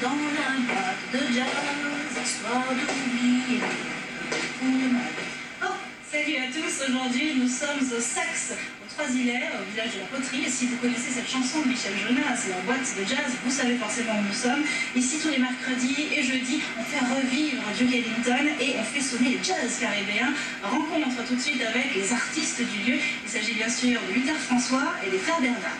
dans la boîte de jazz, histoire d'oublier tout le mal. Oh, salut à tous, aujourd'hui nous sommes au Saxe, au Trois-Îlets, au village de la Poterie. Et si vous connaissez cette chanson de Michel Jonas, la boîte de jazz, vous savez forcément où nous sommes. Ici tous les mercredis et jeudis, on fait revivre Duke Ellington et on fait sonner les jazz caribéens. Rencontre tout de suite avec les artistes du lieu. Il s'agit bien sûr de Luther François et des frères Bernard.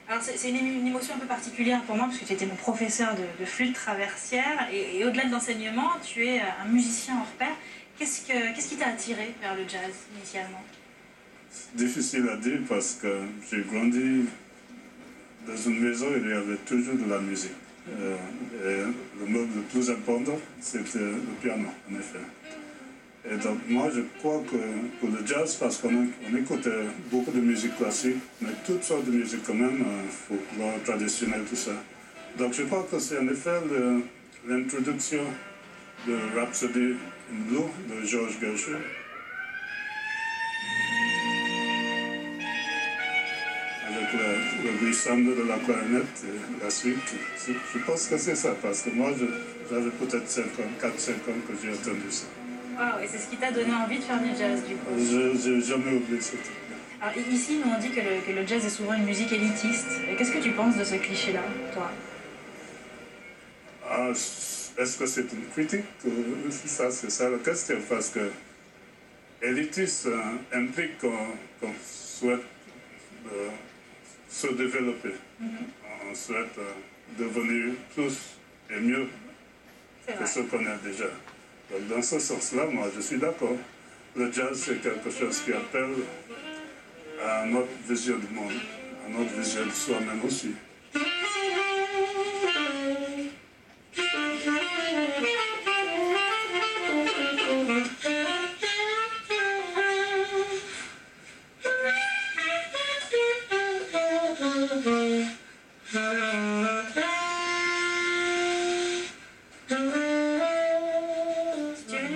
Alors c'est une émotion un peu particulière pour moi parce que tu étais mon professeur de flûte traversière et au-delà de l'enseignement, tu es un musicien hors pair. Qu'est-ce qui t'a attiré vers le jazz initialement? C'est difficile à dire parce que j'ai grandi dans une maison où il y avait toujours de la musique. Et le meuble le plus important, c'était le piano, en effet. Et donc moi je crois que pour le jazz, parce qu'on écoutait beaucoup de musique classique, mais toutes sortes de musique quand même, folklore, traditionnel, tout ça. Donc je crois que c'est en effet l'introduction de Rhapsody in Blue de George Gershwin. Avec le glissando de la clarinette et la suite. Je pense que c'est ça, parce que moi j'avais peut-être 4-5 ans que j'ai entendu ça. Wow, et c'est ce qui t'a donné envie de faire du jazz, du coup? Je n'ai jamais oublié ça. Alors ici, nous on dit que le jazz est souvent une musique élitiste. Qu'est-ce que tu penses de ce cliché-là, toi? Est-ce que c'est une critique? C'est ça la question, parce que élitiste implique qu'on souhaite se développer. On souhaite devenir plus et mieux que ce qu'on a déjà. Donc, dans ce sens-là, moi, je suis d'accord. Le jazz, c'est quelque chose qui appelle à notre vision du monde, à notre vision de soi-même aussi.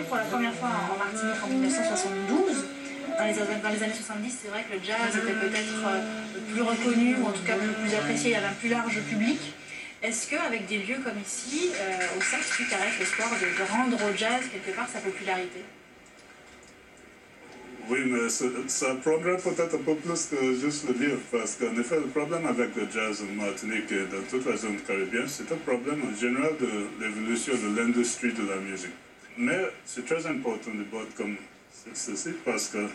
Pour la première fois en Martinique en 1972. Dans les années 70, c'est vrai que le jazz était peut-être plus reconnu, ou en tout cas plus apprécié, il y avait un plus large public. Est-ce qu'avec des lieux comme ici, au Saxe, tu t'arrêtes l'espoir de rendre au jazz quelque part sa popularité? Oui, mais ça prendrait peut-être un peu plus que juste le dire, parce qu'en effet, le problème avec le jazz en Martinique et dans toute la zone caribéenne, c'est un problème en général de l'évolution de l'industrie de la musique. Mais c'est très important de boîte comme ceci parce que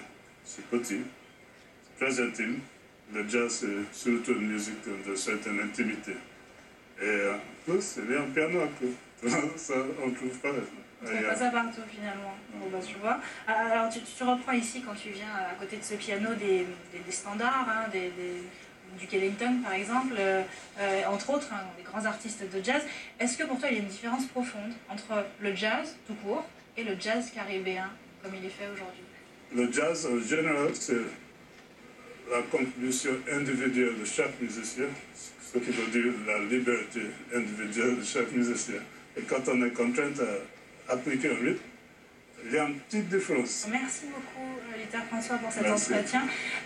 c'est petit, c'est très intime. Le jazz, c'est surtout une musique de certaine intimité. Et en plus, il y a un piano à côté. Ça, on ne trouve pas. On ne trouve pas ça partout finalement. Bon, bah, tu vois. Alors tu reprends ici, quand tu viens à côté de ce piano, des standards, hein, Duke Ellington par exemple, entre autres, hein, des grands artistes de jazz. Est-ce que pour toi il y a une différence profonde entre le jazz tout court et le jazz caribéen comme il est fait aujourd'hui? Le jazz en général, c'est la contribution individuelle de chaque musicien, ce qui veut dire la liberté individuelle de chaque musicien. Et quand on est contraint à appliquer un rythme, il y a une petite différence. Merci beaucoup, Luther François, pour cet entretien.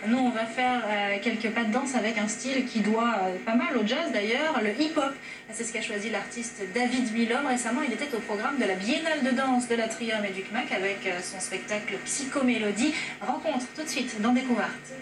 Nous, on va faire quelques pas de danse avec un style qui doit pas mal au jazz d'ailleurs, le hip-hop. C'est ce qu'a choisi l'artiste David Milhomme. Récemment, il était au programme de la Biennale de danse de l'Atrium et du CMAC avec son spectacle Psychomélodie. Rencontre tout de suite dans Découverte.